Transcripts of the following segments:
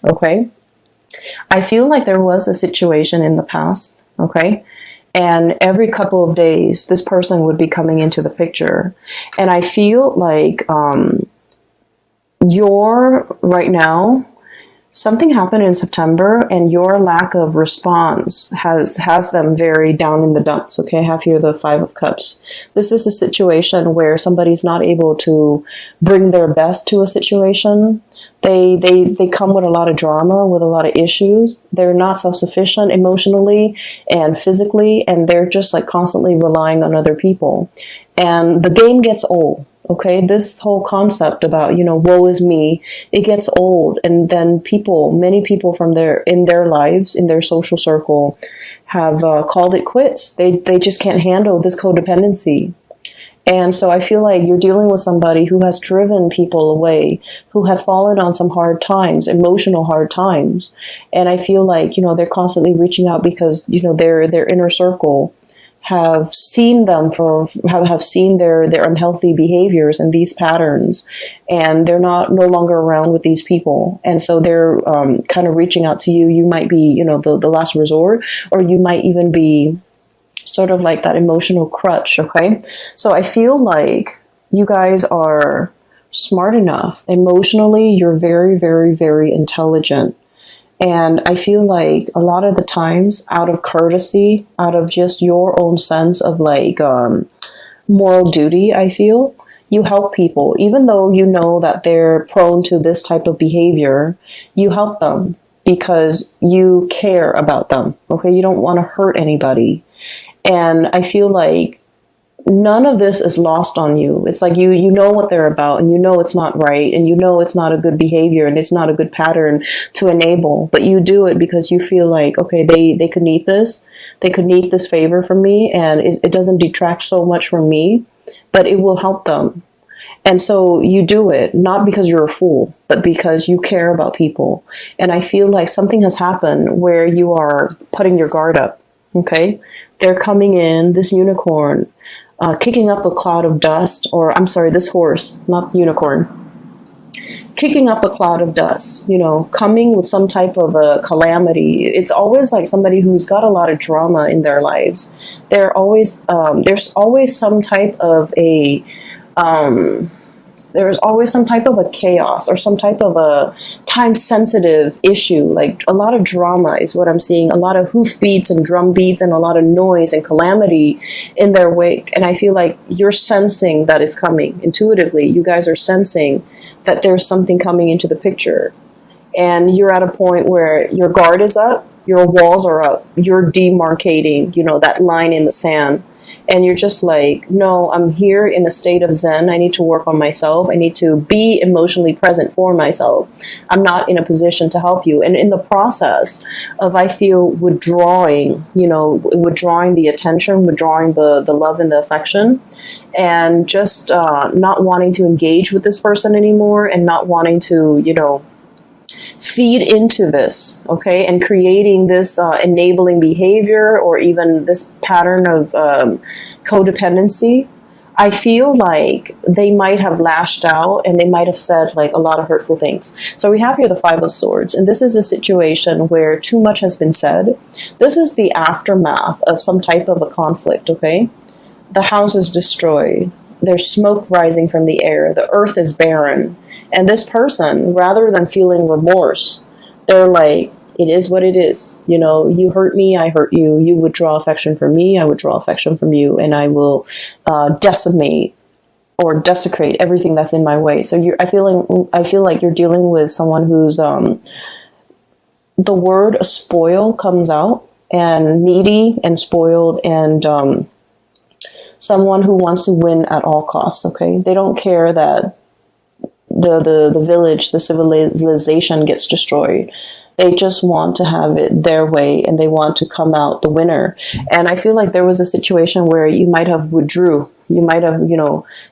okay? I feel like there was a situation in the past, okay? And every couple of days, this person would be coming into the picture. And I feel like you're right now, something happened in September and your lack of response has them very down in the dumps, okay? I have here the Five of Cups. This is a situation where somebody's not able to bring their best to a situation. They come with a lot of drama, with a lot of issues. They're not self-sufficient emotionally and physically, and they're just like constantly relying on other people. And the game gets old. Okay, this whole concept about, woe is me, it gets old. And then many people in their lives, in their social circle, have called it quits. They just can't handle this codependency. And so I feel like you're dealing with somebody who has driven people away, who has fallen on some hard times, emotional hard times. And I feel like, they're constantly reaching out because, their inner circle have seen them have seen their unhealthy behaviors and these patterns, and they're no longer around with these people, and so they're kind of reaching out to you. You might be the last resort, or you might even be sort of like that emotional crutch. Okay, so I feel like you guys are smart enough emotionally. You're very, very, very intelligent. And I feel like a lot of the times, out of courtesy, out of just your own sense of like moral duty, I feel, you help people. Even though you know that they're prone to this type of behavior, you help them because you care about them, okay? You don't want to hurt anybody. And I feel like none of this is lost on you. It's like you know what they're about, and you know it's not right, and you know it's not a good behavior, and it's not a good pattern to enable, but you do it because you feel like, okay, they could need this. They could need this favor from me, and it doesn't detract so much from me, but it will help them. And so you do it, not because you're a fool, but because you care about people. And I feel like something has happened where you are putting your guard up, okay? They're coming in, this unicorn, kicking up a cloud of dust, or I'm sorry, this horse, not unicorn, kicking up a cloud of dust, coming with some type of a calamity. It's always like somebody who's got a lot of drama in their lives. There's always some type of a there's always some type of a chaos or some type of a time-sensitive issue. Like a lot of drama is what I'm seeing. A lot of hoof beats and drum beats and a lot of noise and calamity in their wake. And I feel like you're sensing that it's coming intuitively. You guys are sensing that there's something coming into the picture. And you're at a point where your guard is up, your walls are up, you're demarcating, that line in the sand. And you're just like, no, I'm here in a state of Zen. I need to work on myself. I need to be emotionally present for myself. I'm not in a position to help you. And in the process of, I feel, withdrawing the attention, withdrawing the love and the affection, and just not wanting to engage with this person anymore, and not wanting to, feed into this, okay, and creating this enabling behavior or even this pattern of codependency, I feel like they might have lashed out and they might have said like a lot of hurtful things. So we have here the Five of Swords, and this is a situation where too much has been said. This is the aftermath of some type of a conflict, okay? The house is destroyed. There's smoke rising from the air. The earth is barren. And this person, rather than feeling remorse, they're like, it is what it is. You hurt me, I hurt you. You withdraw affection from me, I withdraw affection from you. And I will decimate or desecrate everything that's in my way. So I feel like you're dealing with someone who's, the word spoil comes out, and needy and spoiled, and someone who wants to win at all costs, okay? They don't care that the village, the civilization gets destroyed. They just want to have it their way, and they want to come out the winner. And I feel like there was a situation where you might have withdrew. You might have,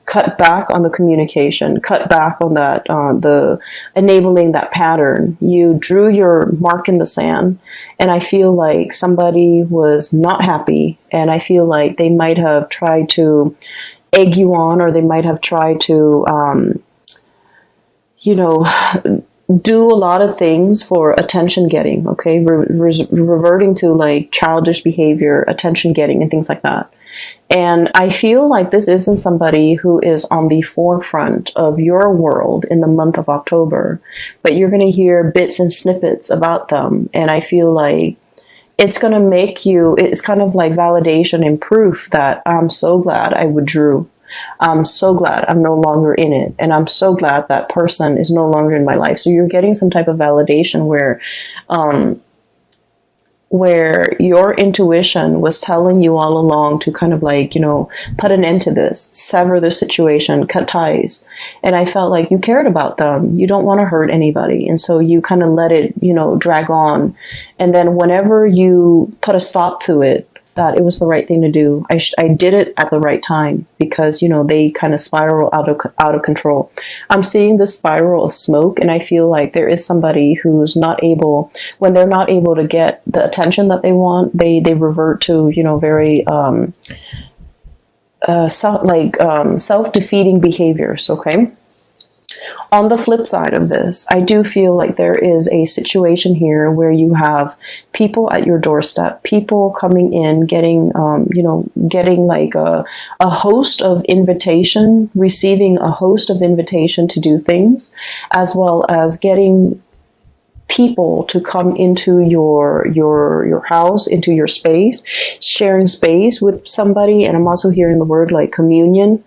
cut back on the communication, cut back on that, the enabling that pattern. You drew your mark in the sand, and I feel like somebody was not happy, and I feel like they might have tried to egg you on, or they might have tried to, do a lot of things for attention getting, okay? Reverting to like childish behavior, attention getting, and things like that. And I feel like this isn't somebody who is on the forefront of your world in the month of October, but you're going to hear bits and snippets about them. And I feel like it's going to make you, it's kind of like validation and proof that I'm so glad I withdrew. I'm so glad I'm no longer in it. And I'm so glad that person is no longer in my life. So you're getting some type of validation where your intuition was telling you all along to kind of like, you know, put an end to this, sever the situation, cut ties. And I felt like you cared about them. You don't want to hurt anybody. And so you kind of let it, you know, drag on. And then whenever you put a stop to it, that it was the right thing to do. I did it at the right time because, you know, they kind of spiral out of control. I'm seeing this spiral of smoke, and I feel like there is somebody who's not able, when they're not able to get the attention that they want, they revert to, you know, very self-defeating behaviors, okay? On the flip side of this, I do feel like there is a situation here where you have people at your doorstep, people coming in, getting, getting like a host of invitation, receiving a host of invitation to do things, as well as getting people to come into your house, into your space, sharing space with somebody. And I'm also hearing the word like communion.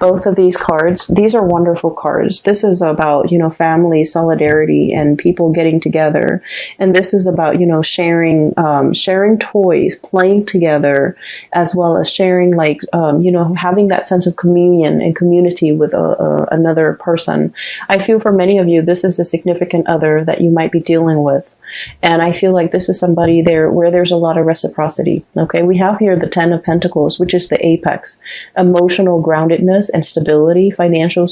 Both of these cards, these are wonderful cards. This is about, you know, family, solidarity, and people getting together. And this is about, you know, sharing toys, playing together, as well as sharing, like, having that sense of communion and community with another person. I feel for many of you, this is a significant other that you might be dealing with. And I feel like this is somebody there where there's a lot of reciprocity. Okay, we have here the 10 of Pentacles, which is the apex, emotional groundedness and stability, financial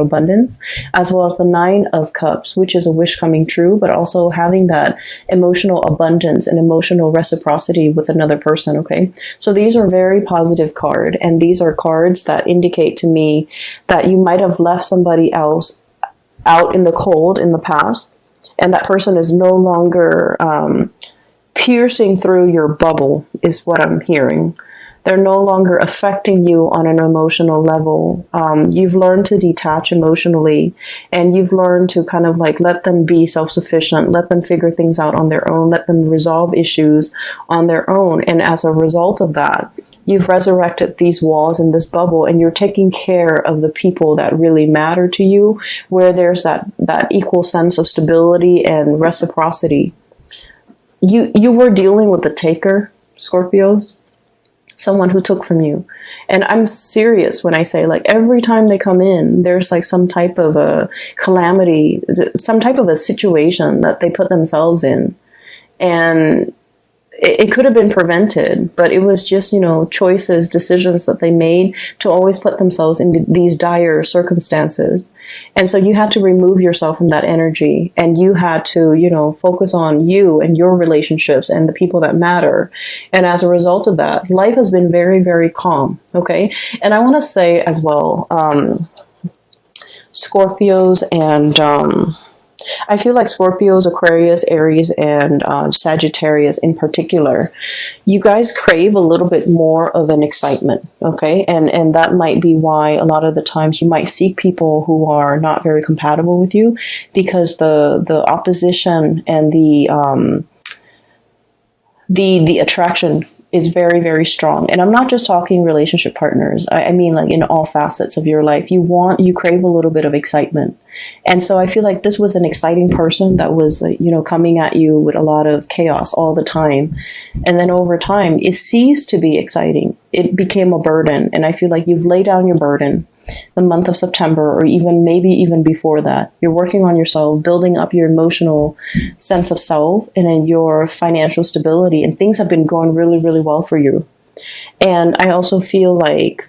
abundance, as well as the 9 of Cups, which is a wish coming true, but also having that emotional abundance and emotional reciprocity with another person, okay? So these are very positive cards, and these are cards that indicate to me that you might have left somebody else out in the cold in the past, and that person is no longer piercing through your bubble, is what I'm hearing. They're no longer affecting you on an emotional level. You've learned to detach emotionally, and you've learned to kind of like let them be self-sufficient, let them figure things out on their own, let them resolve issues on their own. And as a result of that, you've resurrected these walls in this bubble, and you're taking care of the people that really matter to you, where there's that equal sense of stability and reciprocity. You were dealing with the taker, Scorpios. Someone who took from you. And I'm serious when I say, like, every time they come in, there's like some type of a calamity, some type of a situation that they put themselves in. And it could have been prevented, but it was just, you know, choices, decisions that they made to always put themselves in these dire circumstances. And so you had to remove yourself from that energy, and you had to, you know, focus on you and your relationships and the people that matter. And as a result of that, life has been very, very calm. Okay. And I want to say as well, Scorpios and, I feel like Scorpios, Aquarius, Aries, and Sagittarius in particular, you guys crave a little bit more of an excitement, okay? And that might be why a lot of the times you might seek people who are not very compatible with you, because the opposition and the attraction is very, very strong. And I'm not just talking relationship partners. I mean, like, in all facets of your life, you crave a little bit of excitement. And so I feel like this was an exciting person that was, you know, coming at you with a lot of chaos all the time. And then over time, it ceased to be exciting. It became a burden. And I feel like you've laid down your burden the month of September, or maybe even before that. You're working on yourself, building up your emotional sense of self and then your financial stability, and things have been going really, really well for you. And I also feel like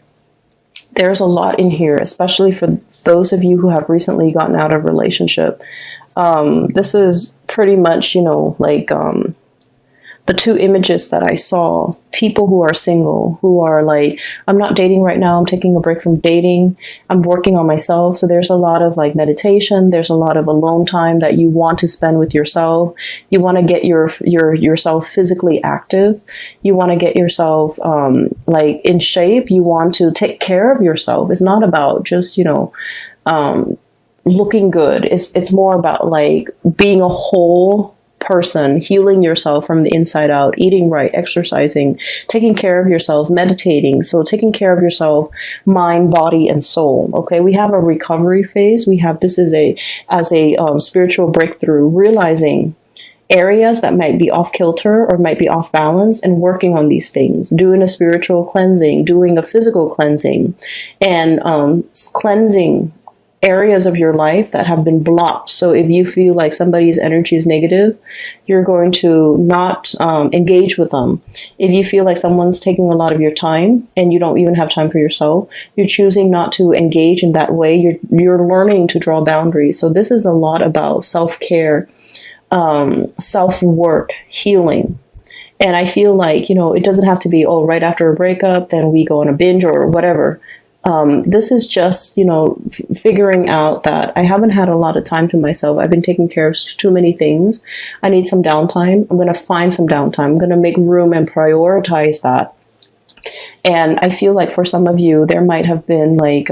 there's a lot in here, especially for those of you who have recently gotten out of a relationship. This is pretty much, you know, like the two images that I saw, people who are single, who are like, I'm not dating right now, I'm taking a break from dating, I'm working on myself. So there's a lot of like meditation, there's a lot of alone time that you want to spend with yourself. You want to get yourself physically active. You want to get yourself like in shape. You want to take care of yourself. It's not about just, looking good. It's more about like being a whole person, healing yourself from the inside out, eating right, exercising, taking care of yourself, meditating. So taking care of yourself, mind, body, and soul. Okay, we have a recovery phase. We have this as a spiritual breakthrough, realizing areas that might be off kilter or might be off balance, and working on these things, doing a spiritual cleansing, doing a physical cleansing, and cleansing areas of your life that have been blocked. So if you feel like somebody's energy is negative, you're going to not engage with them. If you feel like someone's taking a lot of your time and you don't even have time for yourself, you're choosing not to engage in that way. You're learning to draw boundaries. So this is a lot about self-care, self-work, healing. And I feel like, it doesn't have to be, right after a breakup, then we go on a binge or whatever. This is just, figuring out that I haven't had a lot of time to myself. I've been taking care of too many things. I need some downtime. I'm going to find some downtime. I'm going to make room and prioritize that. And I feel like for some of you, there might have been like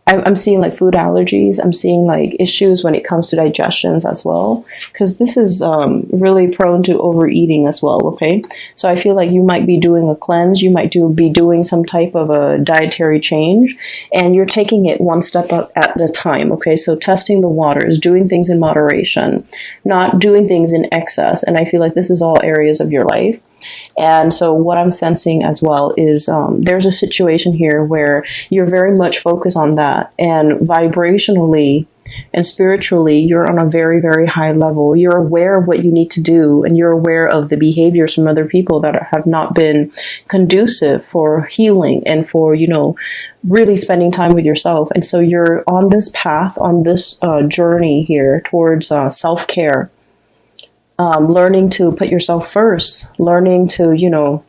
I'm seeing like food allergies. I'm seeing like issues when it comes to digestions as well, because this is really prone to overeating as well. Okay, so I feel like you might be doing a cleanse. You might be doing some type of a dietary change, and you're taking it one step up at a time. Okay, so testing the waters, doing things in moderation, not doing things in excess. And I feel like this is all areas of your life. And so what I'm sensing as well is there's a situation here where you're very much focused on that, and vibrationally and spiritually, you're on a very, very high level. You're aware of what you need to do, and you're aware of the behaviors from other people that have not been conducive for healing and for, really spending time with yourself. And so you're on this path, on this journey here towards self-care. Learning to put yourself first, learning to,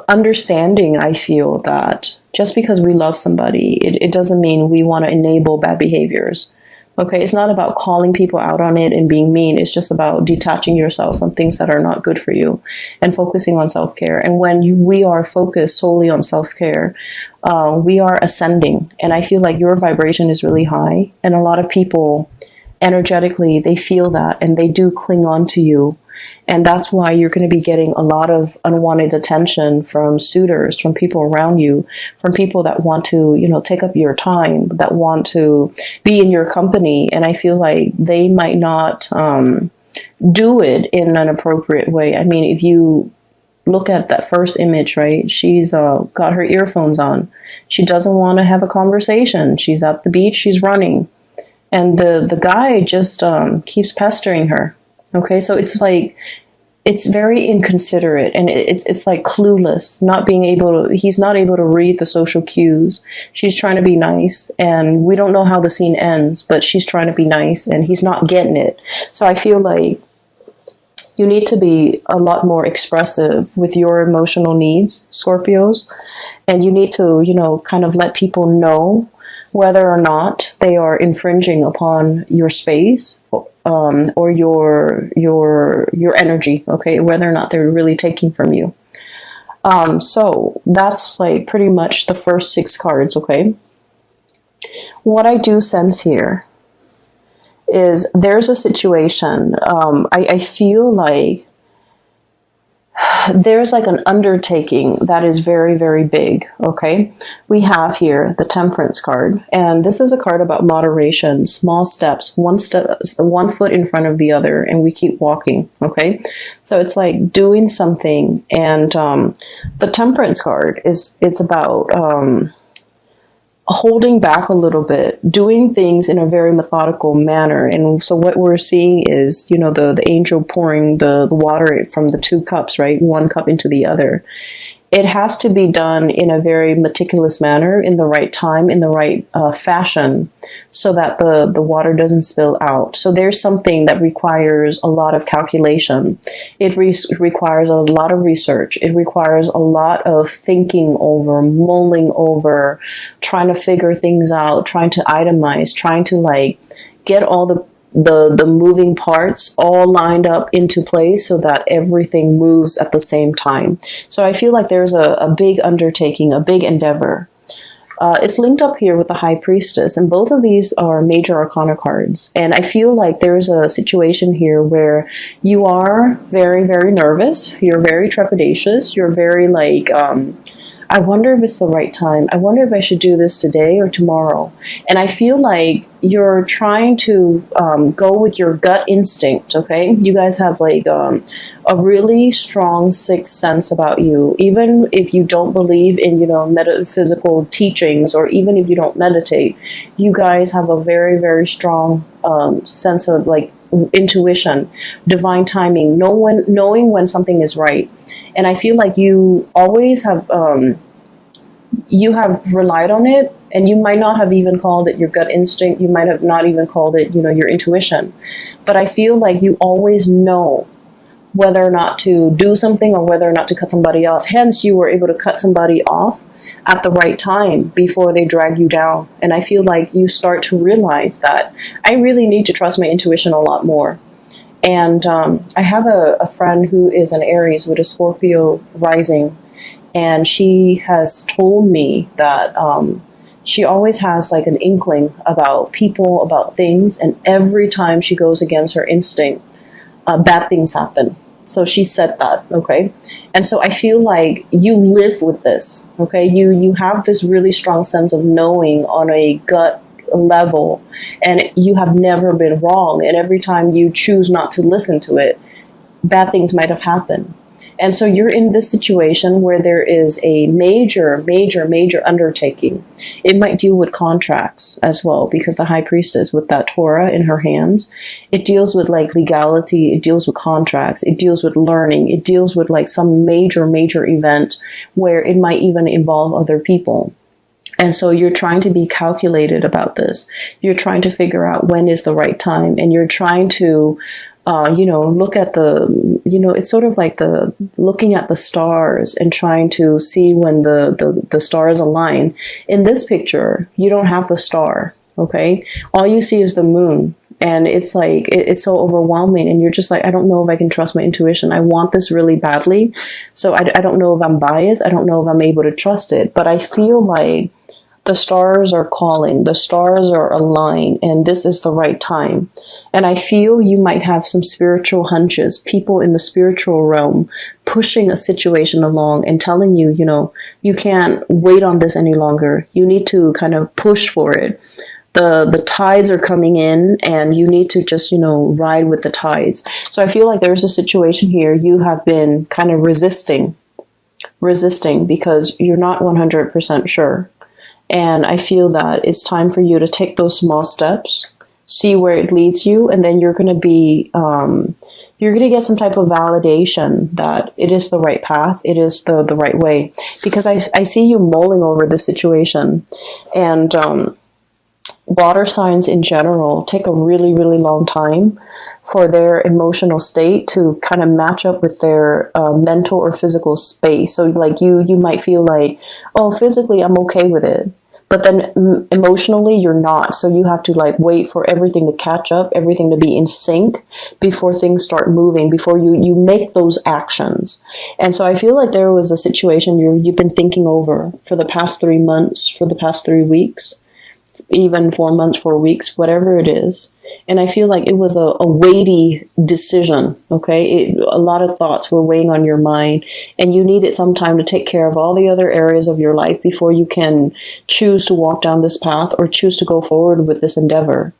understanding, I feel that just because we love somebody, it doesn't mean we want to enable bad behaviors. Okay, it's not about calling people out on it and being mean. It's just about detaching yourself from things that are not good for you and focusing on self-care. And when we are focused solely on self-care, we are ascending. And I feel like your vibration is really high, and a lot of people energetically, they feel that, and they do cling on to you. And that's why you're going to be getting a lot of unwanted attention from suitors, from people around you, from people that want to, take up your time, that want to be in your company. And I feel like they might not do it in an appropriate way. I mean, if you look at that first image, right? She's got her earphones on. She doesn't want to have a conversation. She's at the beach. She's running. And the guy just keeps pestering her. Okay, so it's like, it's very inconsiderate, and it's like clueless, he's not able to read the social cues. She's trying to be nice, and we don't know how the scene ends, but she's trying to be nice, and he's not getting it. So I feel like you need to be a lot more expressive with your emotional needs, Scorpios, and you need to, kind of let people know whether or not they are infringing upon your space or your energy, okay, whether or not they're really taking from you. So that's like pretty much the first 6 cards, okay? What I do sense here is there's a situation, I feel like there's like an undertaking that is very, very big, okay? We have here the Temperance card, and this is a card about moderation, small steps, one foot in front of the other, and we keep walking, okay? So it's like doing something, and the Temperance card it's about holding back a little bit, doing things in a very methodical manner. And so what we're seeing is, the angel pouring the water from the 2 cups, right? 1 cup into the other. it has to be done in a very meticulous manner, in the right time, in the right fashion, so that the water doesn't spill out. So there's something that requires a lot of calculation. It requires a lot of research. It requires a lot of thinking over, mulling over, trying to figure things out, trying to itemize, trying to like get all the moving parts all lined up into place so that everything moves at the same time. So I feel like there's a big undertaking, a big endeavor. It's linked up here with the High Priestess, and both of these are major arcana cards. And I feel like there's a situation here where you are very, very nervous. You're very trepidatious. You're very like, I wonder if it's the right time. I wonder if I should do this today or tomorrow. And I feel like you're trying to go with your gut instinct, okay? You guys have like a really strong sixth sense about you. Even if you don't believe in, you know, metaphysical teachings, or even if you don't meditate, you guys have a very, very strong sense of like intuition, divine timing, knowing when something is right. And I feel like you always have relied on it, and you might not have even called it your gut instinct. You might have not even called it, you know, your intuition. But I feel like you always know whether or not to do something or whether or not to cut somebody off. Hence, you were able to cut somebody off at the right time before they drag you down. And I feel like you start to realize that I really need to trust my intuition a lot more. And I have a friend who is an Aries with a Scorpio rising, and she has told me that she always has like an inkling about people, about things, and every time she goes against her instinct, bad things happen. So she said that, okay? And so I feel like you live with this, okay? You have this really strong sense of knowing on a gut level, and you have never been wrong. And every time you choose not to listen to it, bad things might have happened. And so you're in this situation where there is a major, major, major undertaking. It might deal with contracts as well, because the High Priestess with that Torah in her hands, it deals with like legality, it deals with contracts, it deals with learning, it deals with like some major, major event where it might even involve other people. And so you're trying to be calculated about this. You're trying to figure out when is the right time, and you're trying to look at it's sort of like looking at the stars and trying to see when the stars align. In this picture, you don't have the star, okay? All you see is the moon. And it's like, it's so overwhelming. And you're just like, I don't know if I can trust my intuition. I want this really badly. So I don't know if I'm biased. I don't know if I'm able to trust it. But I feel like the stars are calling, the stars are aligned, and this is the right time. And I feel you might have some spiritual hunches, people in the spiritual realm pushing a situation along and telling you, you can't wait on this any longer. You need to kind of push for it. The tides are coming in, and you need to just, ride with the tides. So I feel like there's a situation here you have been kind of resisting because you're not 100% sure. And I feel that it's time for you to take those small steps, see where it leads you, and then you're going to be, you're going to get some type of validation that it is the right path, it is the right way. Because I see you mulling over this situation. And water signs in general take a really, really long time for their emotional state to kind of match up with their mental or physical space. So like you might feel like, oh, physically I'm okay with it, but then emotionally you're not. So you have to like wait for everything to catch up, everything to be in sync before things start moving, before you make those actions. And so I feel like there was a situation you've been thinking over for the past 3 months, for the past 3 weeks, even 4 months, 4 weeks, whatever it is. And I feel like it was a weighty decision, okay? A lot of thoughts were weighing on your mind, and you needed some time to take care of all the other areas of your life before you can choose to walk down this path or choose to go forward with this endeavor.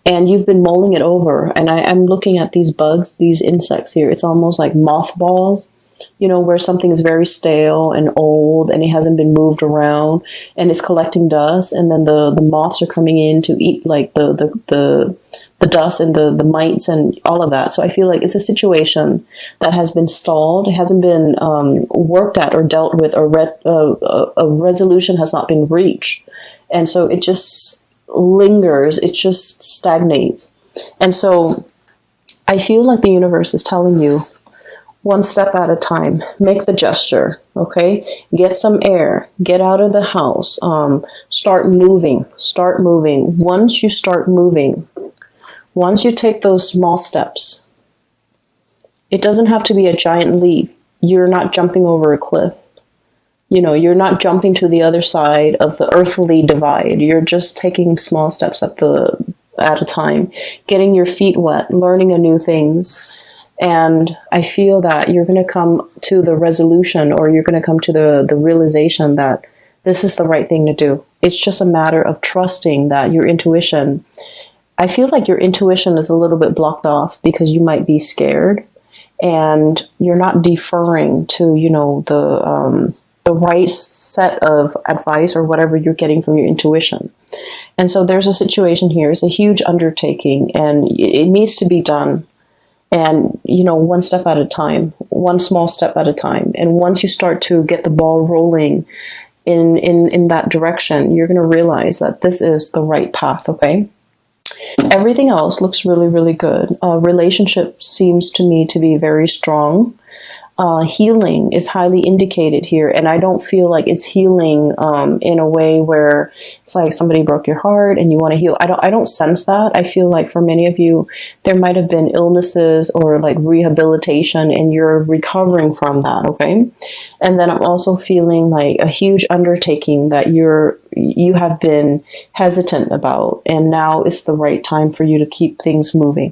And you've been mulling it over, and I'm looking at these bugs, these insects here. It's almost like mothballs. you know, where something is very stale and old and it hasn't been moved around and it's collecting dust, and then the moths are coming in to eat like the dust and the mites and all of that. So I feel like it's a situation that has been stalled. It hasn't been worked at or dealt with, or a resolution has not been reached. And so it just lingers. It just stagnates. And so I feel like the universe is telling you, one step at a time, make the gesture, okay? Get some air, get out of the house, start moving. Once you start moving, once you take those small steps, it doesn't have to be a giant leap. You're not jumping over a cliff. You know, you're not jumping to the other side of the earthly divide. You're just taking small steps at a time, getting your feet wet, learning new things. And I feel that you're going to come to the resolution, or you're going to come to the realization that this is the right thing to do. It's just a matter of trusting that your intuition, I feel like your intuition is a little bit blocked off because you might be scared and you're not deferring to, you know, the right set of advice or whatever you're getting from your intuition. And so there's a situation here. It's a huge undertaking and it needs to be done. And, you know, one step at a time, one small step at a time. And once you start to get the ball rolling in that direction, you're going to realize that this is the right path, okay? Everything else looks really, really good. Relationship seems to me to be very strong. Healing is highly indicated here, and I don't feel like it's healing in a way where it's like somebody broke your heart and you want to heal. I don't sense that. I feel like for many of you, there might have been illnesses or like rehabilitation, and you're recovering from that. Okay, and then I'm also feeling like a huge undertaking that you have been hesitant about, and now is the right time for you to keep things moving.